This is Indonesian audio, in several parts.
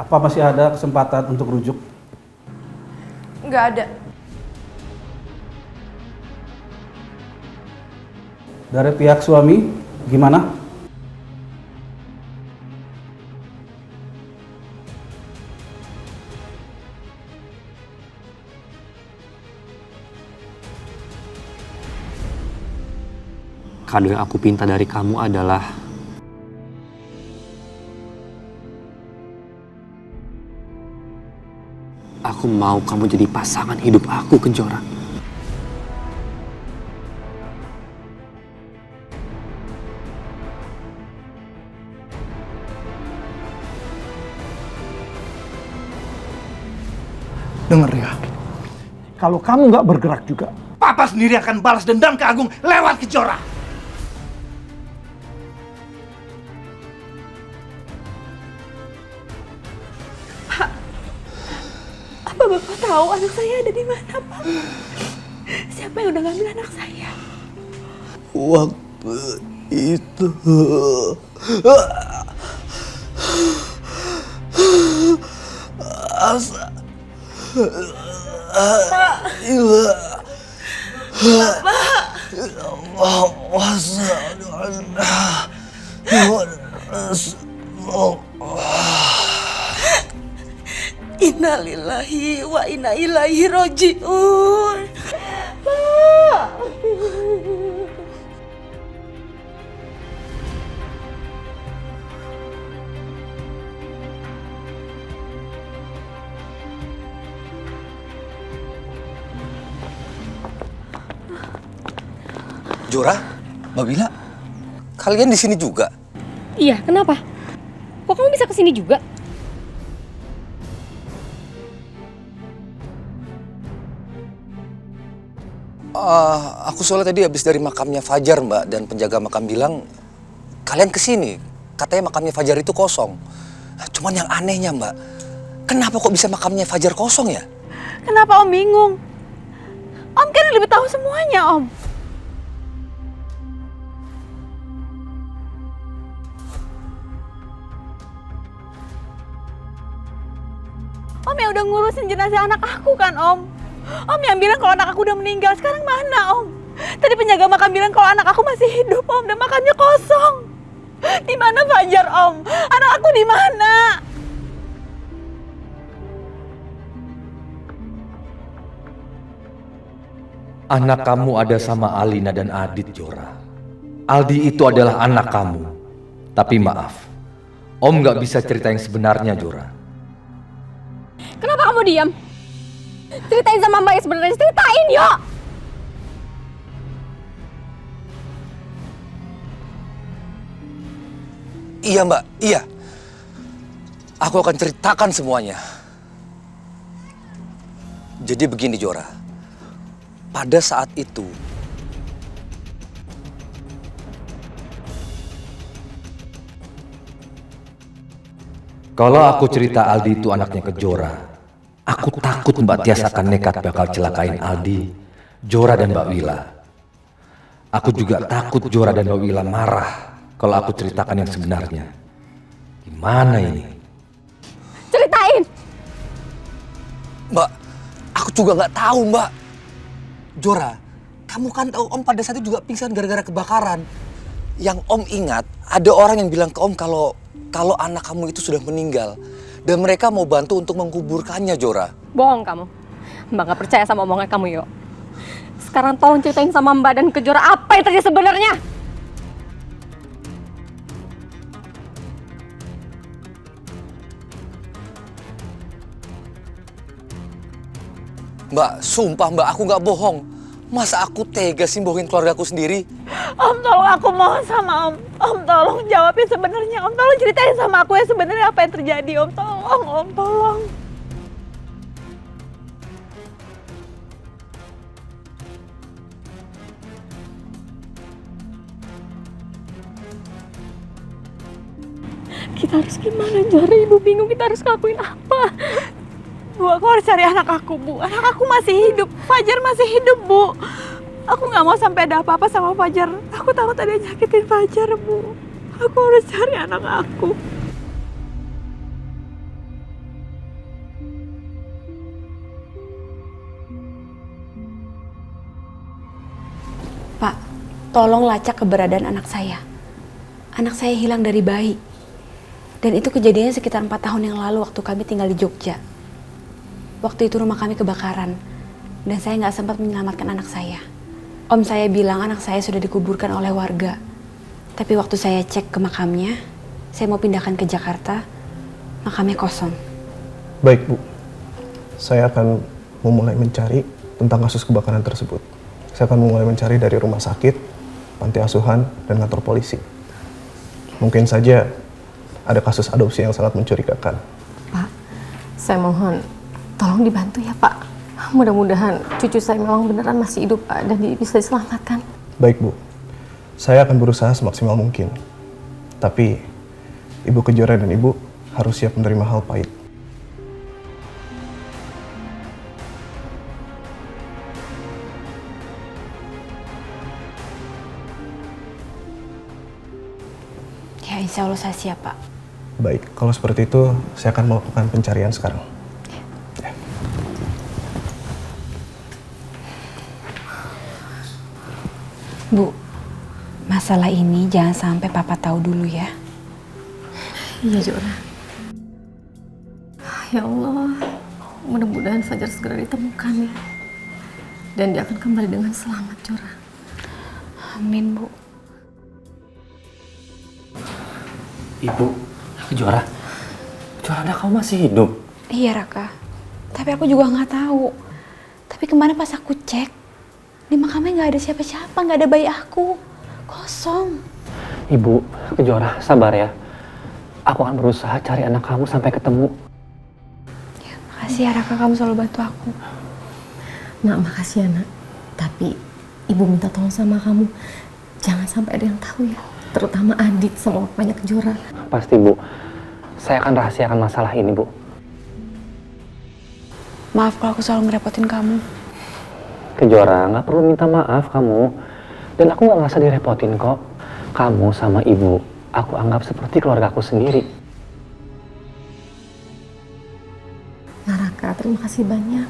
Apa masih ada kesempatan untuk rujuk? Nggak ada. Dari pihak suami, gimana? Kado yang aku pinta dari kamu adalah aku mau kamu jadi pasangan hidup aku, Kejora. Dengar ya, kalau kamu nggak bergerak juga, Papa sendiri akan balas dendam ke Agung lewat Kejora. Apa Bapak tahu anak saya ada di mana, Pak? Siapa yang udah ngambil anak saya? Waktu itu asa Innalillahi wa inna ilaihi roji'un. Jora, Mbak Bila, kalian di sini juga? Iya, kenapa? Kok kamu bisa kesini juga? Aku soalnya tadi habis dari makamnya Fajar, Mbak, dan penjaga makam bilang kalian kesini. Katanya makamnya Fajar itu kosong. Cuman yang anehnya, Mbak, kenapa kok bisa makamnya Fajar kosong ya? Kenapa Om bingung? Om kan lebih tahu semuanya, Om. Om yang udah ngurusin jenazah anak aku kan, Om? Om yang bilang kalau anak aku udah meninggal. Sekarang mana, Om? Tadi penjaga makam bilang kalau anak aku masih hidup, Om, dan makamnya kosong. Di mana Fajar, Om? Anak aku di mana? Anak kamu ada sama Alina dan Adit, Jora. Aldi itu adalah anak kamu. Tapi maaf, Om nggak bisa cerita yang sebenarnya, Jora. Kenapa kamu diam? Ceritain sama Mbak yang sebenarnya, ceritain yuk! Iya, Mbak, iya. Aku akan ceritakan semuanya. Jadi begini, Jora. Pada saat itu, Kalau aku cerita Aldi itu anaknya Kejora, aku takut Mbak Tias akan nekat bakal celakain Aldi, Jora dan Mbak Wila. Aku juga takut Jora dan Mbak Wila marah kalau aku ceritakan yang sebenarnya. Gimana ini? Ceritain! Mbak, aku juga nggak tahu, Mbak. Jora, kamu kan tahu Om pada saat itu juga pingsan gara-gara kebakaran. Yang Om ingat, ada orang yang bilang ke Om kalau anak kamu itu sudah meninggal. Dan mereka mau bantu untuk menguburkannya, Jora. Bohong kamu. Mbak gak percaya sama omongan kamu, yuk. Sekarang tolong ceritain sama Mbak dan Kejora apa yang terjadi sebenarnya. Mbak, sumpah Mbak, aku nggak bohong. Masa aku tega sih bohongin keluargaku sendiri? Om, tolong, aku mohon sama Om. Om, tolong jawabin sebenarnya. Om, tolong ceritain sama aku ya sebenarnya apa yang terjadi. Om, tolong. Om, tolong. Kita harus gimana, Jora? Ibu bingung kita harus ngelakuin apa. Bu, aku harus cari anak aku, Bu. Anak aku masih hidup. Fajar masih hidup, Bu. Aku nggak mau sampai ada apa-apa sama Fajar. Aku takut ada yang nyakitin Fajar, Bu. Aku harus cari anak aku. tolong lacak keberadaan anak saya. Anak saya hilang dari bayi. Dan itu kejadiannya sekitar 4 tahun yang lalu waktu kami tinggal di Jogja. Waktu itu rumah kami kebakaran. Dan saya nggak sempat menyelamatkan anak saya. Om saya bilang anak saya sudah dikuburkan oleh warga. Tapi waktu saya cek ke makamnya, saya mau pindahkan ke Jakarta, makamnya kosong. Baik, Bu. Saya akan memulai mencari tentang kasus kebakaran tersebut. Saya akan memulai mencari dari rumah sakit, panti asuhan, dan kantor polisi. Mungkin saja ada kasus adopsi yang sangat mencurigakan. Pak, saya mohon tolong dibantu ya Pak. Mudah-mudahan cucu saya memang beneran masih hidup Pak dan bisa diselamatkan. Baik, Bu. Saya akan berusaha semaksimal mungkin. Tapi Ibu Kejora dan Ibu harus siap menerima hal pahit. Ya, insya Allah saya siap, Pak. Baik, kalau seperti itu saya akan melakukan pencarian sekarang. Ya. Bu, masalah ini jangan sampai Papa tahu dulu ya. Iya Jora. Ya Allah, mudah-mudahan Fajar segera ditemukan ya. Dan dia akan kembali dengan selamat Jora. Amin, Bu. Ibu, Jora. Jora, anak kamu masih hidup? Iya, Raka. Tapi aku juga nggak tahu. Tapi kemana pas aku cek, di makamnya nggak ada siapa-siapa, nggak ada bayi aku. Kosong. Ibu, Jora, sabar ya. Aku akan berusaha cari anak kamu sampai ketemu. Ya, makasih ya, Raka. Kamu selalu bantu aku. Nak, makasih ya nak. Tapi ibu minta tolong sama kamu. Jangan sampai ada yang tahu ya. Terutama Adit sama papanya Kejora. Pasti Bu, saya akan rahasiakan masalah ini Bu. Maaf kalau aku selalu ngerepotin kamu. Kejora, nggak perlu minta maaf kamu. Dan aku nggak ngerasa direpotin kok. Kamu sama ibu, aku anggap seperti keluarga aku sendiri. Nah Raka, terima kasih banyak.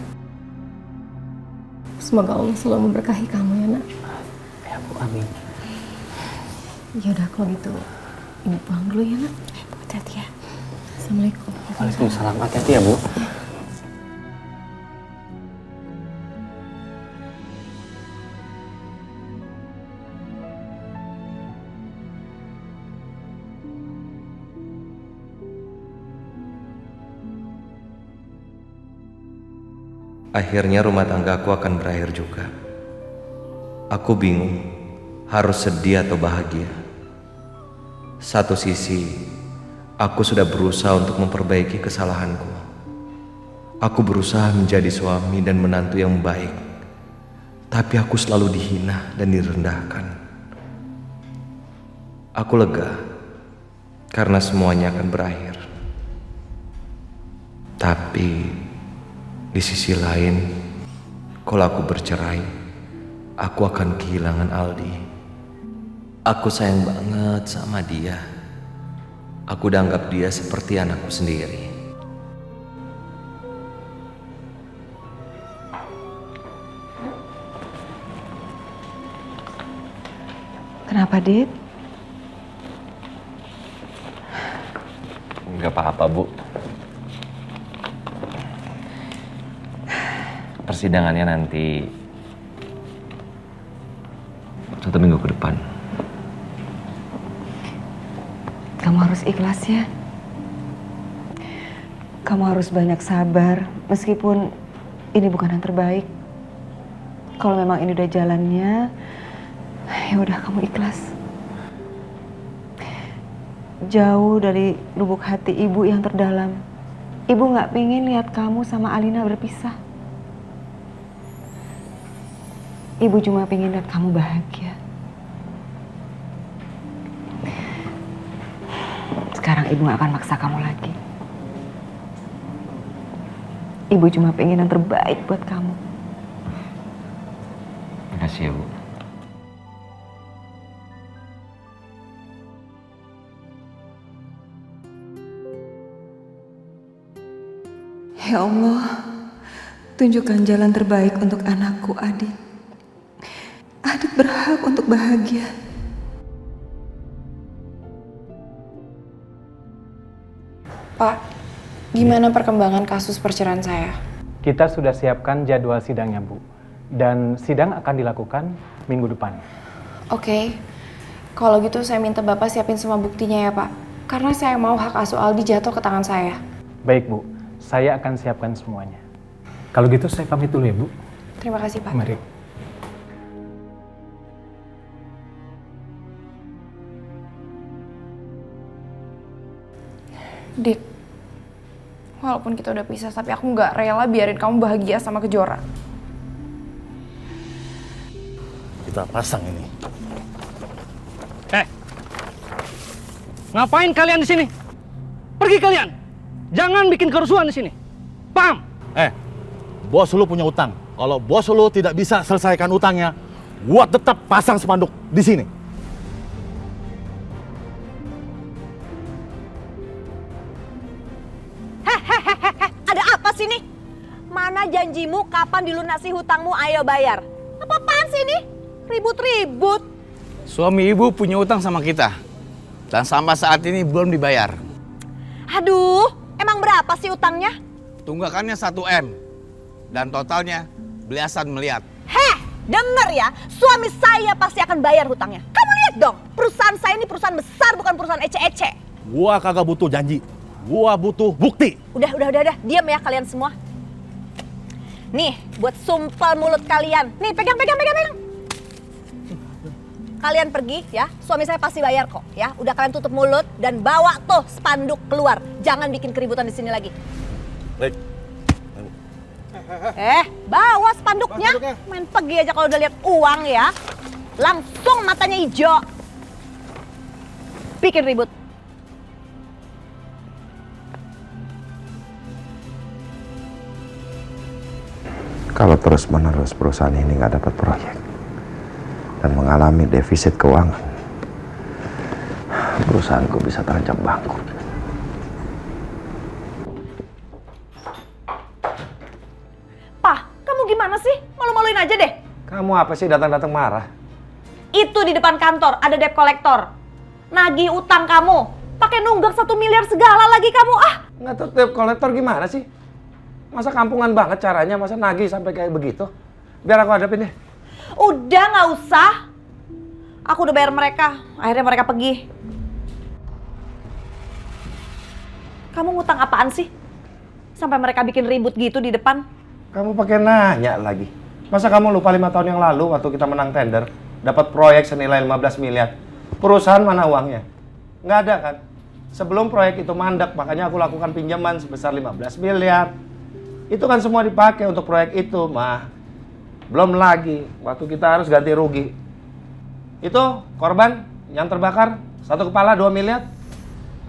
Semoga Allah selalu memberkahi kamu ya nak. Ya Bu, amin. Ya udah kalau gitu, ibu pulang dulu ya nak. Hati-hati ya. Assalamualaikum. Waalaikumsalam, hati-hati ya Bu. Akhirnya rumah tanggaku akan berakhir juga. Aku bingung, harus sedih atau bahagia. Satu sisi, aku sudah berusaha untuk memperbaiki kesalahanku. Aku berusaha menjadi suami dan menantu yang baik. Tapi aku selalu dihina dan direndahkan. Aku lega, karena semuanya akan berakhir. Tapi di sisi lain, kalau aku bercerai, aku akan kehilangan Aldi. Aku sayang banget sama dia. Aku udah anggap dia seperti anakku sendiri. Kenapa, Dit? Enggak apa-apa, Bu. Persidangannya nanti 1 minggu ke depan. Kamu harus ikhlas ya. Kamu harus banyak sabar, meskipun ini bukan yang terbaik. Kalau memang ini udah jalannya, ya udah kamu ikhlas. Jauh dari lubuk hati ibu yang terdalam, ibu nggak pengen lihat kamu sama Alina berpisah. Ibu cuma pengen lihat kamu bahagia. Sekarang ibu gak akan maksa kamu lagi. Ibu cuma pengen yang terbaik buat kamu. Makasih ya, Bu. Ya Allah, tunjukkan jalan terbaik untuk anakku Adit. Adit berharap berhak untuk bahagia. Pak, gimana perkembangan kasus perceraian saya? Kita sudah siapkan jadwal sidangnya, Bu. Dan sidang akan dilakukan minggu depan. Oke, kalau gitu saya minta Bapak siapin semua buktinya ya, Pak. Karena saya mau hak asuh Aldi jatuh ke tangan saya. Baik, Bu. Saya akan siapkan semuanya. Kalau gitu saya pamit dulu ya, Bu. Terima kasih, Pak. Mari. Dik, walaupun kita udah pisah, tapi aku nggak rela biarin kamu bahagia sama Kejora. Kita pasang ini. Ngapain kalian di sini? Pergi kalian. Jangan bikin kerusuhan di sini. Paham? Bos lu punya utang. Kalau bos lu tidak bisa selesaikan utangnya, gua tetap pasang spanduk di sini. Ada apa sih nih? Mana janjimu kapan dilunasi hutangmu, ayo bayar. Apa-apaan sih ini? Ribut-ribut. Suami ibu punya utang sama kita. Dan sampai saat ini belum dibayar. Aduh, emang berapa sih utangnya? Tunggakannya 1 M. Dan totalnya belasan miliar. Dengar ya, suami saya pasti akan bayar hutangnya. Kamu lihat dong, perusahaan saya ini perusahaan besar, bukan perusahaan ece-ece. Gua kagak butuh janji. Gua butuh bukti. Udah, diam ya kalian semua. Nih, buat sumpel mulut kalian. Nih, pegang. Kalian pergi ya, suami saya pasti bayar kok ya. Udah kalian tutup mulut dan bawa tuh spanduk keluar. Jangan bikin keributan di sini lagi. Baik. Bawa spanduknya. Main pergi aja kalau udah lihat uang ya. Langsung matanya hijau. Bikin ribut. Kalau terus-menerus perusahaan ini nggak dapat proyek dan mengalami defisit keuangan, perusahaanku bisa terancam bangkrut. Pak, kamu gimana sih? Malu-maluin aja deh. Kamu apa sih datang-datang marah? Itu di depan kantor ada debt collector. Nagih utang kamu. Pakai nunggak 1 miliar segala lagi kamu. Ngatur debt collector gimana sih? Masa kampungan banget caranya, masa nagih sampai kayak begitu? Biar aku hadapin deh. Udah, nggak usah. Aku udah bayar mereka. Akhirnya mereka pergi. Kamu ngutang apaan sih? Sampai mereka bikin ribut gitu di depan. Kamu pakai nanya lagi. Masa kamu lupa 5 tahun yang lalu waktu kita menang tender, dapat proyek senilai 15 miliar. Perusahaan mana uangnya? Nggak ada kan? Sebelum proyek itu mandek, makanya aku lakukan pinjaman sebesar 15 miliar. Itu kan semua dipakai untuk proyek itu, mah. Belum lagi, waktu kita harus ganti rugi. Itu korban yang terbakar, 1 kepala 2 miliar.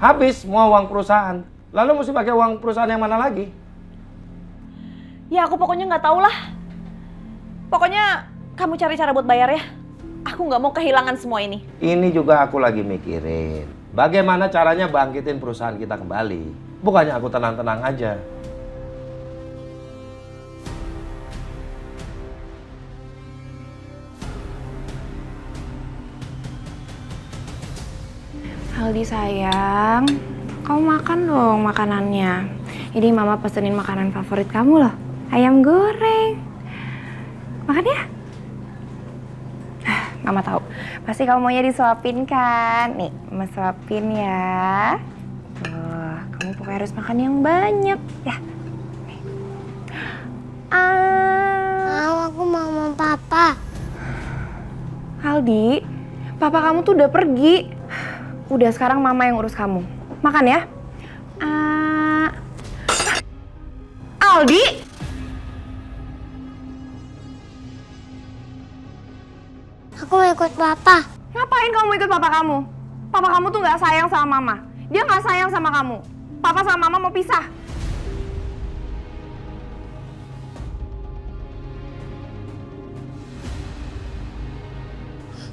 Habis semua uang perusahaan. Lalu mesti pakai uang perusahaan yang mana lagi? Ya aku pokoknya nggak tahu lah. Pokoknya kamu cari cara buat bayar ya. Aku nggak mau kehilangan semua ini. Ini juga aku lagi mikirin. Bagaimana caranya bangkitin perusahaan kita kembali. Bukannya aku tenang-tenang aja. Aldi sayang, kamu makan dong makanannya. Ini mama pesenin makanan favorit kamu loh, ayam goreng. Makan ya? Mama tahu, pasti kamu maunya disuapin kan? Nih, mama suapin ya. Tuh, kamu pokoknya harus makan yang banyak ya. Aku mau sama papa. Aldi, papa kamu tuh udah pergi. Udah, sekarang mama yang urus kamu. Makan ya. Aldi! Aku mau ikut papa. Ngapain kamu ikut papa kamu? Papa kamu tuh gak sayang sama mama. Dia gak sayang sama kamu. Papa sama mama mau pisah.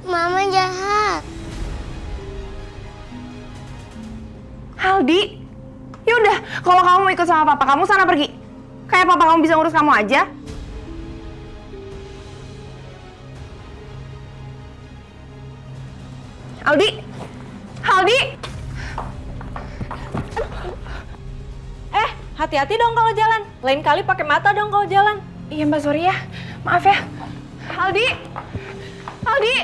Mama jahat. Aldi, yaudah, kalau kamu mau ikut sama papa kamu, sana pergi. Kayak papa kamu bisa ngurus kamu aja. Mama jahat. Mama jahat. Aldi, yaudah, kalau kamu mau ikut sama papa kamu, sana pergi. Kayak papa kamu bisa ngurus kamu aja. Mama jahat. Aldi, yaudah, kalau kamu mau ikut sama papa kamu, sana pergi. Kayak papa kamu bisa ngurus kamu aja. Aldi, yaudah, kalau kamu mau ikut sama papa kamu, sana pergi. Kayak papa kamu bisa ngurus kamu aja. Aldi! Aldi! Hati-hati dong kalau jalan. Lain kali pakai mata dong kalau jalan. Iya Mbak Surya, maaf ya. Aldi! Aldi!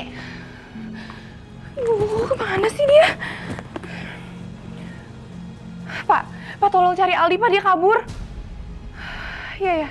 Kemana sih dia? Pak tolong cari Aldi, Pak, dia kabur. Iya ya.